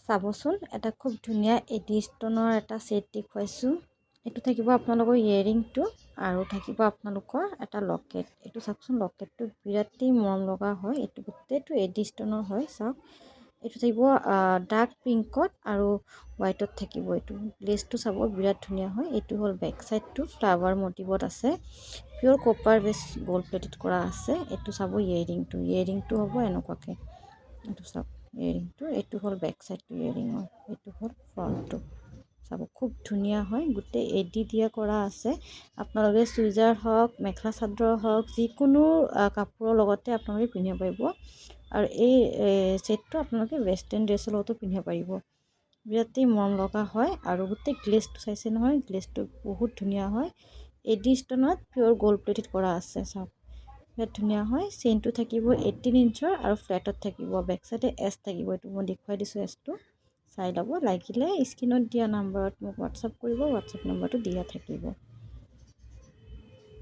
চাবচোন এটা খুব ধুনীয়া এডি ষ্টনৰ এটা ছেট দেখুৱাইছোঁ। এইটো থাকিব আপোনালোকৰ ইয়েৰিংটো আৰু থাকিব আপোনালোকৰ এটা লকেট। এইটো চাওকচোন, লকেটটো বিৰাটেই মৰম লগা হয়। এইটো গোটেইটো এডি ষ্টনৰ হয়। চাওক, এইটো থাকিব ডাৰ্ক পিংকত আৰু হোৱাইটত থাকিব। এইটো লেচটো চাব বিৰাট ধুনীয়া হয়। এইটো হ'ল বেক চাইডটো, ফ্লাৱাৰ মটিভত আছে। পিয়'ৰ কপাৰ বেছ গ'ল্ড প্লেটেড কৰা আছে। এইটো চাব ইয়েৰিংটো হ'ব এনেকুৱাকৈ। এইটো চাওক ইয়েৰিংটো, এইটো হ'ল বেক চাইডটো ইয়েৰিঙৰ, এইটো হ'ল ফ্ৰণ্টটো। চাব খুব ধুনীয়া হয়, গোটেই এডি দিয়া কৰা আছে। আপোনালোকে চুইজাৰ হওক, মেখেলা চাদৰ হওক, যিকোনো কাপোৰৰ লগতে আপোনালোকে পিন্ধিব পাৰিব। আৰু এই ছেটটো আপোনালোকে ৱেষ্টাৰ্ণ ড্ৰেছৰ লগতো পিন্ধিব পাৰিব। বিৰাটেই মৰম লগা হয়। আৰু গোটেই গ্লেজটো চাইছে নহয়, গ্লেজটো বহুত ধুনীয়া হয়। এডি ষ্টনত পিয়'ৰ গ'ল্ড প্লেটেড কৰা আছে। চাওক বিৰাট ধুনীয়া হয়। চেইনটো থাকিব 18 ইঞ্চৰ আৰু ফ্লেটত থাকিব। বেক চাইডে এছ থাকিব। এইটো মই দেখুৱাই দিছোঁ এছটো, চাই ল'ব। লাগিলে স্ক্ৰীণত দিয়া নাম্বাৰত মোক হোৱাটছআপ কৰিব, হোৱাটছআপ নাম্বাৰটো দিয়া থাকিব।